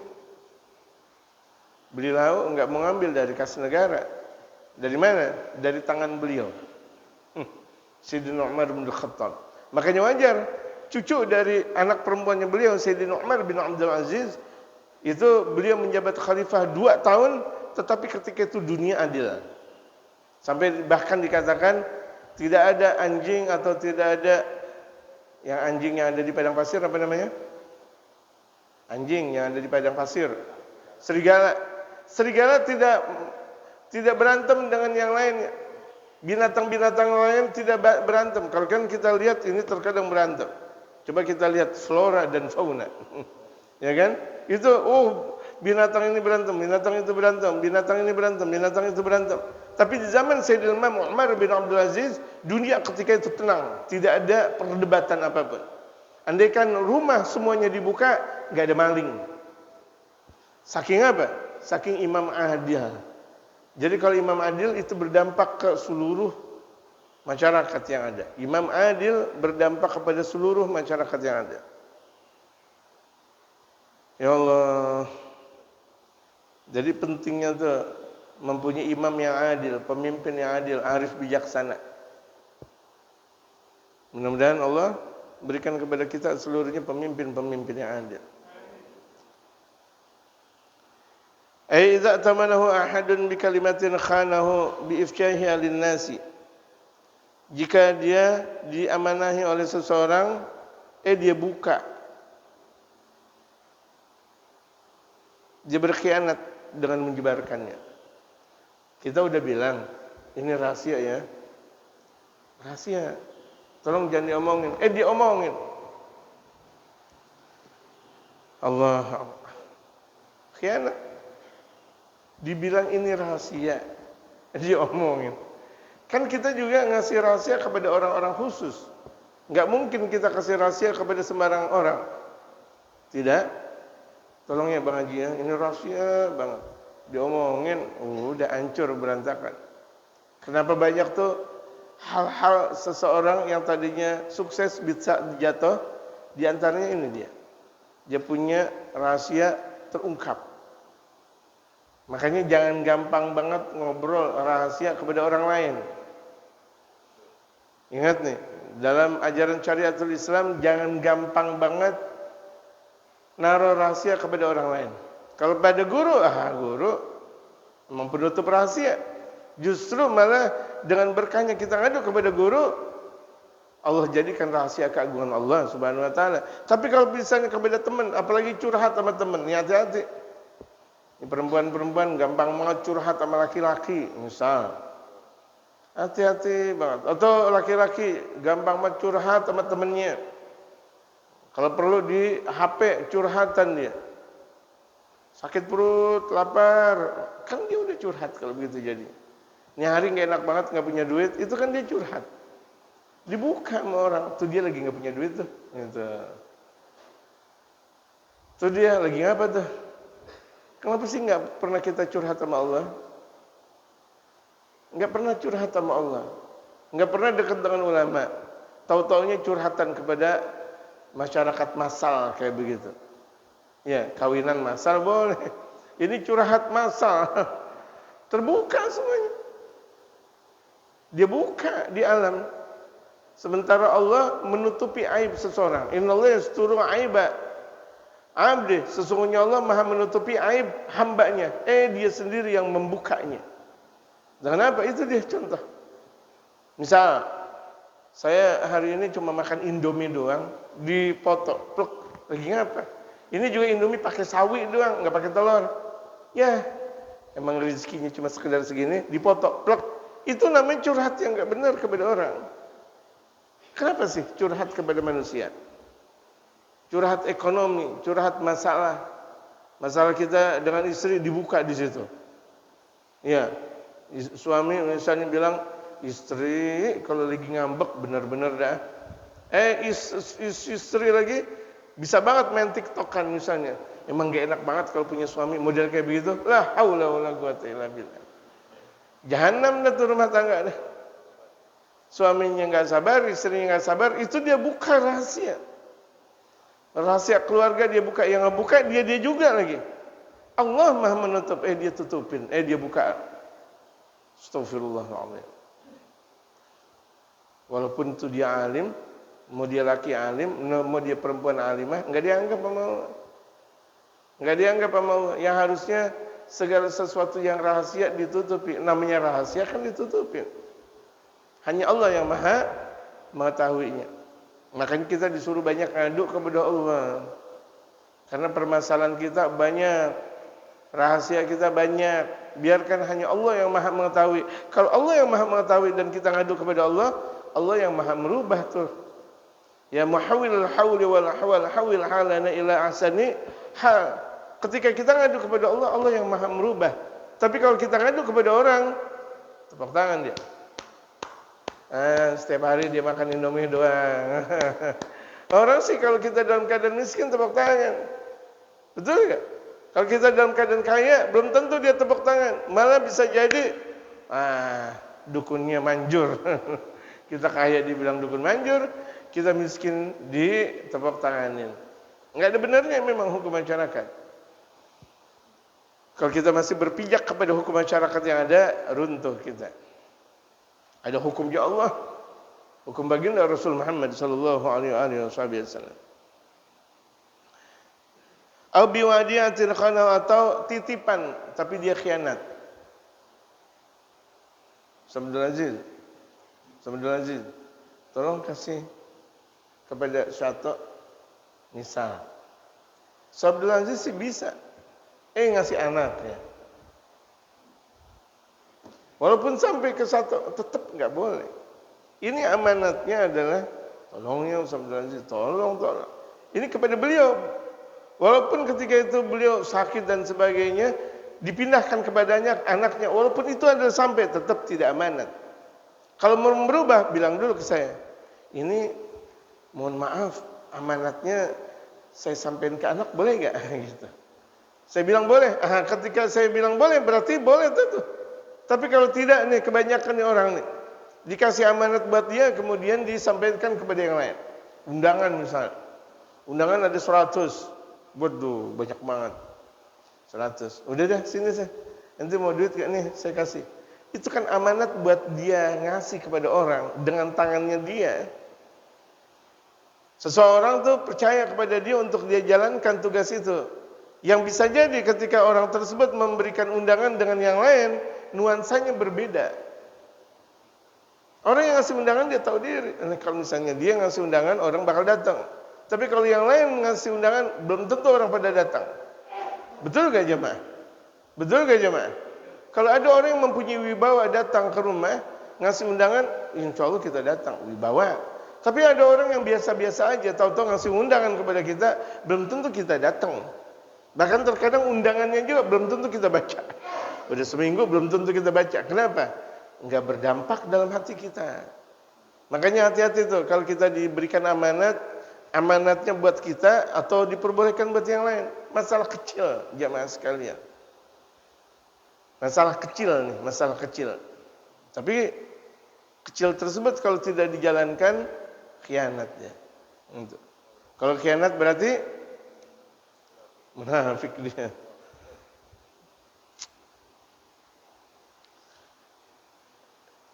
Beli lauk enggak mau ngambil dari kas negara. Dari mana? Dari tangan beliau. Sayyidina Umar bin Khattab. Makanya wajar cucu dari anak perempuannya beliau, Sayyidina Umar bin Abdul Aziz, itu beliau menjabat khalifah 2 tahun, tetapi ketika itu dunia adil. Sampai bahkan dikatakan tidak ada anjing atau tidak ada yang anjing yang ada di padang pasir, apa namanya? Anjing yang ada di padang pasir. Serigala tidak berantem dengan yang lainnya. Binatang-binatang lain tidak berantem. Kalau kan kita lihat ini terkadang berantem. Coba kita lihat flora dan fauna. Ya kan? Itu binatang ini berantem, binatang itu berantem, binatang ini berantem, binatang itu berantem. Tapi di zaman Sayyidina Imam Umar bin Abdul Aziz, dunia ketika itu tenang, tidak ada perdebatan apapun. Andaikan rumah semuanya dibuka, enggak ada maling. Saking apa? Saking imam adil. Jadi kalau imam adil itu berdampak ke seluruh masyarakat yang ada. Imam adil berdampak kepada seluruh masyarakat yang ada. Ya Allah. Jadi pentingnya tuh mempunyai imam yang adil, pemimpin yang adil, arif bijaksana. Mudah-mudahan Allah berikan kepada kita seluruhnya pemimpin-pemimpin yang adil. Ai idza tamanahu ahadun bi kalimatin khanahu bi ifshahiha lin-nasi. Jika dia diamanahi oleh seseorang, dia buka. Dia berkhianat dengan menyebarkannya. Kita udah bilang, ini rahasia ya. Rahasia. Tolong jangan diomongin. Diomongin. Allah. Khianat. Dibilang ini rahasia, diomongin. Kan kita juga ngasih rahasia kepada orang-orang khusus. Enggak mungkin kita kasih rahasia kepada sembarang orang. Tidak. Tolong ya Bang Haji ya, ini rahasia banget. Diomongin, udah hancur berantakan. Kenapa banyak tuh hal-hal seseorang yang tadinya sukses bisa jatuh, di antaranya ini dia. Dia punya rahasia terungkap. Makanya jangan gampang banget ngobrol rahasia kepada orang lain. Ingat nih, dalam ajaran syariatul Islam jangan gampang banget naruh rahasia kepada orang lain. Kalau pada guru, guru memang penutup rahasia. Justru malah dengan berkahnya kita ngadu kepada guru, Allah jadikan rahasia keagungan Allah Subhanahu wa taala. Tapi kalau misalnya kepada teman, apalagi curhat sama teman, hati-hati. Ini perempuan-perempuan gampang banget curhat sama laki-laki, misal. Hati-hati banget. Atau laki-laki gampang banget curhat sama temennya. Kalau perlu di HP curhatan dia. Sakit perut, lapar. Kan dia udah curhat kalau begitu jadi. Ini hari gak enak banget, gak punya duit. Itu kan dia curhat. Dibuka sama orang. Tuh dia lagi gak punya duit tuh. Gitu. Tuh dia lagi ngapa tuh? Kenapa sih nggak pernah kita curhat sama Allah? Nggak pernah curhat sama Allah. Nggak pernah dekat dengan ulama. Tahu-taunya curhatan kepada masyarakat massal kayak begitu. Ya, kawinan massal boleh. Ini curhat massal. Terbuka semuanya. Dia buka di alam. Sementara Allah menutupi aib seseorang. Innallaha yasturu aiba abdi, sesungguhnya Allah Maha menutupi aib hambanya. Dia sendiri yang membukanya. Dengan apa? Itu dia contoh. Misal, saya hari ini cuma makan Indomie doang, dipoto, pluk, lagi ngapa? Ini juga Indomie pakai sawi doang, nggak pakai telur. Ya, emang rezekinya cuma sekedar segini, dipoto, pluk. Itu namanya curhat yang nggak benar kepada orang. Kenapa sih curhat kepada manusia? Curhat ekonomi, curhat masalah. Masalah kita dengan istri dibuka di situ. Ya, suami misalnya bilang, istri kalau lagi ngambek benar-benar dah. Istri lagi bisa banget main TikTokan misalnya. Emang gak enak banget kalau punya suami model kayak begitu. La haula wala quwata illa billah. Jahanam dah tuh rumah tangga dah. Suaminya enggak sabar, istrinya enggak sabar, itu dia buka rahasia. Rahasia keluarga dia buka, yang ngebuka dia juga lagi. Allah Maha menutup, dia tutupin, dia buka. Astagfirullahaladzim. Walaupun itu dia alim, mau dia laki alim, mau dia perempuan alimah, enggak dianggap sama Allah. Enggak dianggap sama Allah. Yang harusnya segala sesuatu yang rahasia ditutupi. Namanya rahasia kan ditutupin. Hanya Allah yang Maha mengetahuinya. Makanya kita disuruh banyak ngadu kepada Allah. Karena permasalahan kita banyak. Rahasia kita banyak. Biarkan hanya Allah yang maha mengetahui. Kalau Allah yang maha mengetahui dan kita ngadu kepada Allah, Allah yang maha merubah tuh. Ya muhawwilul hawli wal ahwal hawil halana ila ahsani hal. Ketika kita ngadu kepada Allah, Allah yang maha merubah. Tapi kalau kita ngadu kepada orang, tepuk tangan dia. Setiap hari dia makan Indomie doang. Orang sih kalau kita dalam keadaan miskin tepuk tangan. Betul enggak? Kalau kita dalam keadaan kaya, belum tentu dia tepuk tangan. Malah bisa jadi, dukunnya manjur. Kita kaya dibilang dukun manjur, kita miskin ditepuk tanganin. Enggak ada benarnya memang hukum masyarakat. Kalau kita masih berpijak kepada hukum masyarakat yang ada, runtuh kita. Ada hukumnya Allah, hukum baginda Rasul Muhammad sallallahu alaihi wasallam. Au biwadi'atil khana, atau titipan tapi dia khianat. Abdul Aziz, tolong kasih kepada Syato misal. Abdul Aziz sih bisa ngasih anaknya. Walaupun sampai ke Syato tetap enggak boleh. Ini amanatnya adalah tolongnya Abdul Aziz, tolong. Ini kepada beliau. Walaupun ketika itu beliau sakit dan sebagainya, dipindahkan kepadanya anaknya, walaupun itu adalah sampai, tetap tidak amanat. Kalau mau berubah, bilang dulu ke saya, ini mohon maaf, amanatnya saya sampaikan ke anak, boleh nggak? Gitu. Saya bilang boleh. Ketika saya bilang boleh, berarti boleh tuh. Tapi kalau tidak nih, kebanyakan nih orang nih, dikasih amanat buat dia, kemudian disampaikan kepada yang lain. Undangan misalnya, undangan ada 100. Waduh, banyak banget. 100. Udah dah, sini saya. Nanti mau duit gak nih? Saya kasih. Itu kan amanat buat dia ngasih kepada orang dengan tangannya dia. Seseorang tuh percaya kepada dia untuk dia jalankan tugas itu. Yang bisa jadi ketika orang tersebut memberikan undangan dengan yang lain, nuansanya berbeda. Orang yang ngasih undangan dia tahu diri. Kalau misalnya dia ngasih undangan, orang bakal datang. Tapi kalau yang lain ngasih undangan, belum tentu orang pada datang. Betul gak jemaah? Betul gak jemaah? Kalau ada orang yang mempunyai wibawa datang ke rumah, ngasih undangan, insya Allah kita datang, wibawa. Tapi ada orang yang biasa-biasa aja, tahu-tahu ngasih undangan kepada kita, belum tentu kita datang. Bahkan terkadang undangannya juga belum tentu kita baca. Udah seminggu belum tentu kita baca. Kenapa? Enggak berdampak dalam hati kita. Makanya hati-hati tuh, kalau kita diberikan amanat, amanatnya buat kita atau diperbolehkan buat yang lain. Masalah kecil, jamaah sekalian. Masalah kecil nih, masalah kecil. Tapi kecil tersebut kalau tidak dijalankan, khianatnya. Kalau khianat berarti munafik dia.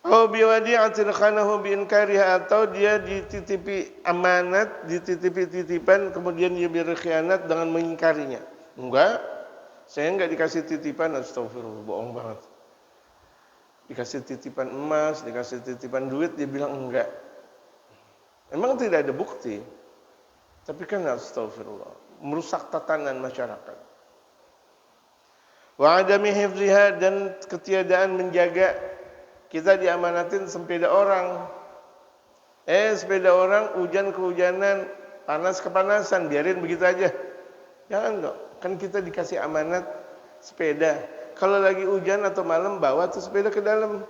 Au biwadi'atin khanahu biinkariha, atau dia dititipi amanat, dititipi titipan, kemudian dia berkhianat dengan mengingkarinya. Enggak, saya enggak dikasih titipan, astagfirullah, bohong banget. Dikasih titipan emas, dikasih titipan duit, dia bilang enggak. Memang tidak ada bukti. Tapi kan astagfirullah, merusak tatanan masyarakat. Wa adami hifziha, dan ketiadaan menjaga. Kita diamanatin sepeda orang. Sepeda orang hujan kehujanan, panas kepanasan, biarin begitu aja. Jangan dong. Kan kita dikasih amanat sepeda. Kalau lagi hujan atau malam, bawa tuh sepeda ke dalam.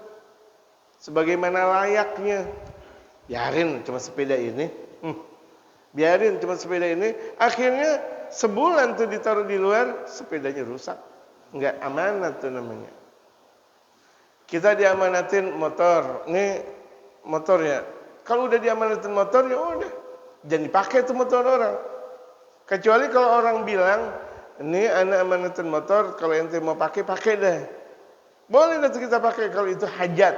Sebagaimana layaknya. Biarin cuma sepeda ini. Biarin cuma sepeda ini. Akhirnya sebulan tuh ditaruh di luar, sepedanya rusak. Enggak amanat tuh namanya. Kita diamanatin motor, ini motor ya. Kalau udah diamanatin motor ya udah, jangan dipakai tuh motor orang. Kecuali kalau orang bilang, ini anak amanatin motor, kalau ente mau pakai deh. Boleh nanti kita pakai kalau itu hajat.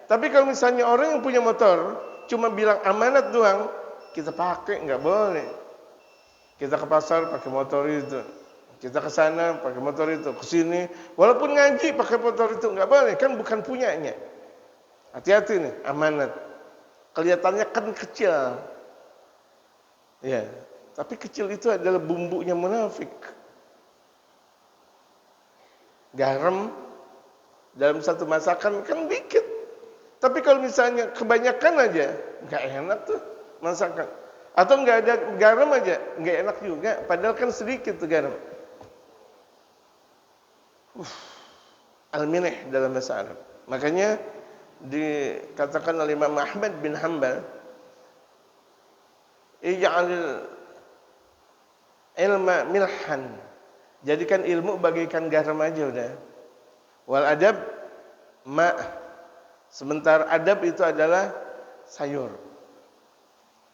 Tapi kalau misalnya orang yang punya motor cuma bilang amanat doang, kita pakai nggak boleh. Kita ke pasar pakai motor itu. Kita ke sana pakai motor itu, ke sini walaupun ngaji pakai motor itu enggak boleh, kan bukan punyanya. Hati-hati nih, amanat. Kelihatannya kan kecil. Ya, tapi kecil itu adalah bumbunya munafik. Garam dalam satu masakan kan dikit. Tapi kalau misalnya kebanyakan aja, nggak enak tuh masakan. Atau nggak ada garam aja, nggak enak juga. Padahal kan sedikit tuh garam. Al-milih dalam bahasa Arab. Makanya dikatakan oleh Imam Ahmad bin Hanbal, ij'alil ilma milhan. Jadikan ilmu bagaikan garam aja udah. Wal adab ma. Sementara adab itu adalah sayur.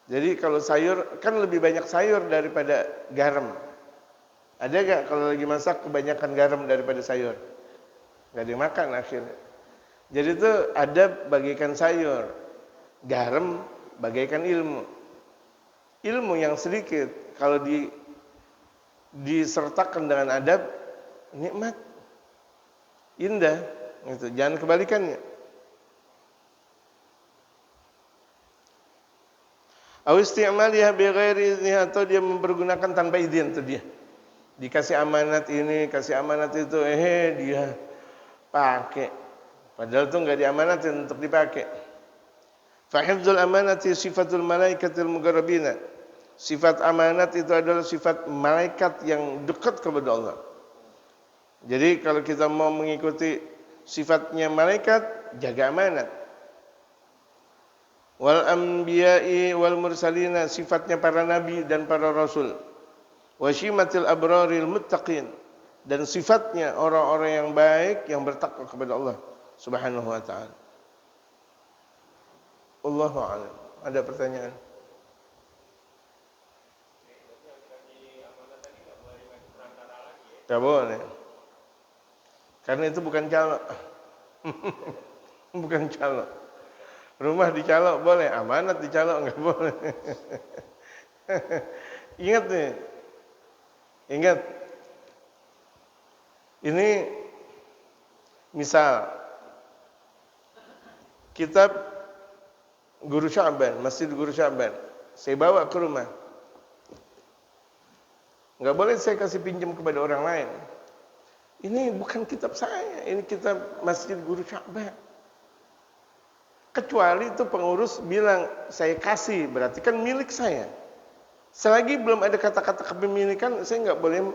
Jadi kalau sayur kan lebih banyak sayur daripada garam. Ada gak kalau lagi masak kebanyakan garam daripada sayur? Gak dimakan akhirnya. Jadi itu adab bagaikan sayur, garam bagaikan ilmu. Ilmu yang sedikit kalau disertakan dengan adab, nikmat, indah. Gitu. Jangan kebalikannya. Aw isti'maliha bighairi idhniha, atau dia mempergunakan tanpa izin tuh dia. Dikasih amanat ini, kasih amanat itu, dia pakai. Padahal itu enggak diamanatin untuk dipakai. Fa hifdzul amanati sifatul malaikatil muqarrabina. Sifat amanat itu adalah sifat malaikat yang dekat kepada Allah. Jadi kalau kita mau mengikuti sifatnya malaikat, jaga amanat. Wal anbiya'i wal mursalina, sifatnya para nabi dan para rasul. Wa syimatil abraril muttaqin, dan sifatnya orang-orang yang baik yang bertakwa kepada Allah Subhanahu wa taala. Allahu a'lam. Ada pertanyaan? Tak boleh. Karena itu bukan calo. Bukan calo. Rumah dicalok boleh, amanat dicalok enggak boleh. Ingat nih. Ingat. Ini misal kitab Guru Sya'ban, Masjid Guru Sya'ban, saya bawa ke rumah. Enggak boleh saya kasih pinjam kepada orang lain. Ini bukan kitab saya, ini kitab Masjid Guru Sya'ban. Kecuali itu pengurus bilang, saya kasih, berarti kan milik saya. Selagi belum ada kata-kata kepemilikan, saya nggak boleh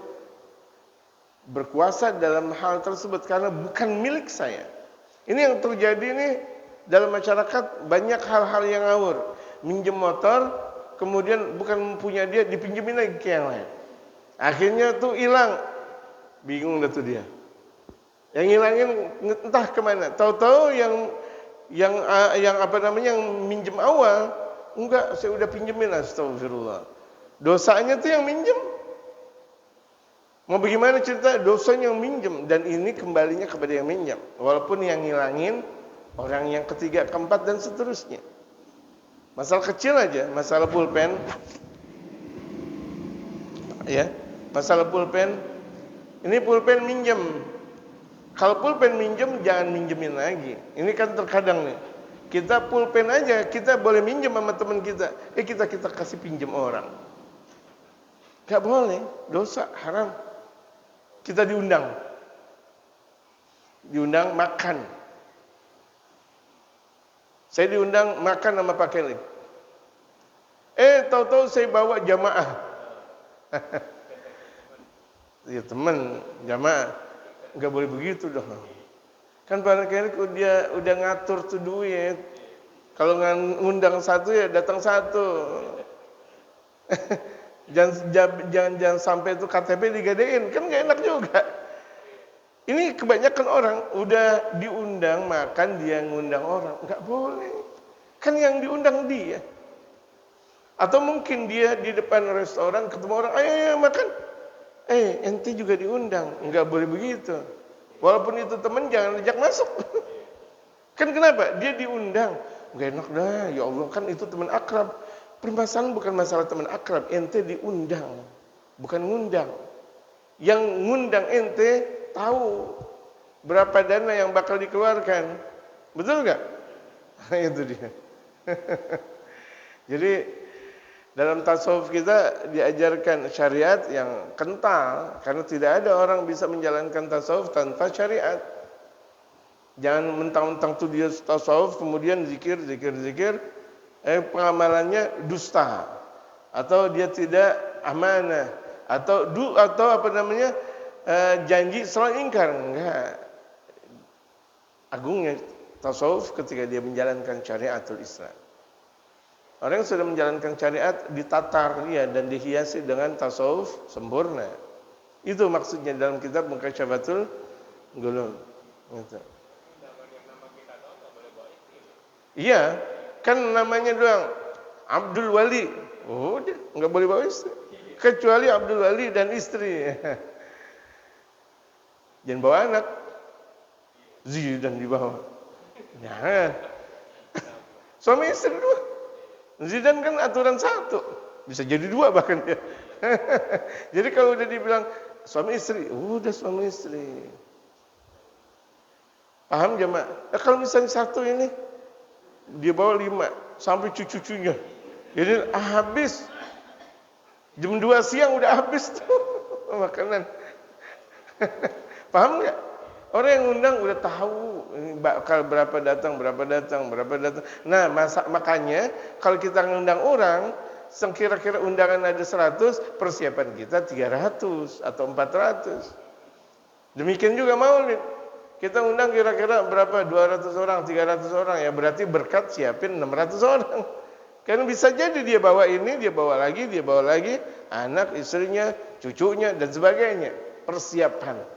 berkuasa dalam hal tersebut, karena bukan milik saya. Ini yang terjadi nih dalam masyarakat, banyak hal-hal yang ngawur. Minjem motor, kemudian bukan punya dia, dipinjemin lagi ke yang lain. Akhirnya tuh hilang, bingung dah tuh dia. Yang ngilangin entah kemana. Tahu-tahu yang apa namanya, yang minjem awal, enggak, saya udah pinjemin, astagfirullah. Dosanya tuh yang minjem. Mau bagaimana cerita? Dosanya yang minjem, dan ini kembalinya kepada yang minjem. Walaupun yang ngilangin orang yang ketiga, keempat, dan seterusnya. Masalah kecil aja, masalah pulpen. Ya, masalah pulpen. Ini pulpen minjem. Kalau pulpen minjem, jangan minjemin lagi. Ini kan terkadang nih, kita pulpen aja, kita boleh minjem sama teman kita. Kita kasih pinjem orang. Gak boleh, dosa, haram. Kita diundang makan. Saya diundang makan sama Pak Kelly. Tahu-tahu saya bawa jamaah. Ya teman, jamaah. Enggak boleh begitu dong. Kan barangkali dia udah ngatur tuh duit. Kalau ngundang satu ya datang satu. jangan sampai itu KTP digadein, kan nggak enak juga. Ini kebanyakan orang udah diundang makan, dia ngundang orang, nggak boleh. Kan yang diundang dia. Atau mungkin dia di depan restoran ketemu orang, ayo makan. Ente juga diundang, nggak boleh begitu. Walaupun itu teman, jangan ajak masuk. Kan kenapa? Dia diundang, nggak enak dah. Ya Allah, kan itu teman akrab. Permasalahan bukan masalah teman akrab, ente diundang, bukan ngundang. Yang ngundang ente tahu berapa dana yang bakal dikeluarkan, betul nggak? Itu dia. Jadi Dalam tasawuf kita diajarkan syariat yang kental, karena tidak ada orang bisa menjalankan tasawuf tanpa syariat. Jangan mentang-mentang tuh dia tasawuf kemudian zikir, pengamalannya dusta, atau dia tidak amanah, atau janji selalu ingkar. Enggak. Agungnya tasawuf ketika dia menjalankan syariatul Islam. Orang yang sudah menjalankan syariat ditatar dia dan dihiasi dengan tasawuf sempurna. Itu maksudnya dalam kitab Mukasyafatul Ghulum. Gitu. Iya, kan namanya doang Abdul Wali. Oh, dia enggak boleh bawa istri. Kecuali Abdul Wali dan istri. Jangan bawa anak. Zidan dibawa. Jangan. Suami istri dua. Zidan kan aturan satu, bisa jadi dua bahkan ya. Jadi kalau udah dibilang suami istri, udah suami istri. Paham jemaah? Kalau misalnya satu ini dia bawa 5 sampai cucu-cucunya, jadi habis jam 2 siang udah habis tuh makanan. Paham nggak? Orang yang undang udah tahu bakal berapa datang. Nah, makanya kalau kita ngundang orang, kira-kira undangan ada 100, persiapan kita 300 atau 400. Demikian juga maulid. Kita undang kira-kira berapa? 200 orang, 300 orang. Ya berarti berkat siapin 600 orang. Karena bisa jadi dia bawa ini, dia bawa lagi, anak, istrinya, cucunya, dan sebagainya. Persiapan.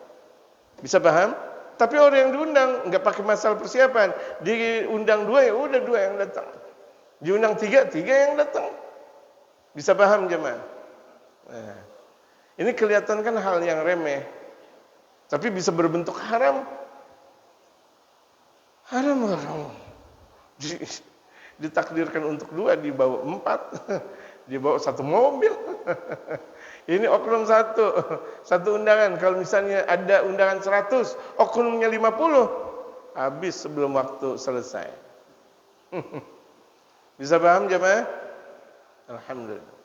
Bisa paham? Tapi orang yang diundang enggak pakai masalah persiapan. Diundang 2 ya udah 2 yang datang. Diundang 3 yang datang. Bisa paham jemaah? Nah, ini kelihatan kan hal yang remeh. Tapi bisa berbentuk haram. Haram. Ditakdirkan untuk 2, dibawa 4. Dibawa 1 mobil. Ini oknum satu undangan. Kalau misalnya ada undangan 100, oknumnya 50, habis sebelum waktu selesai. Bisa paham jemaah? Alhamdulillah.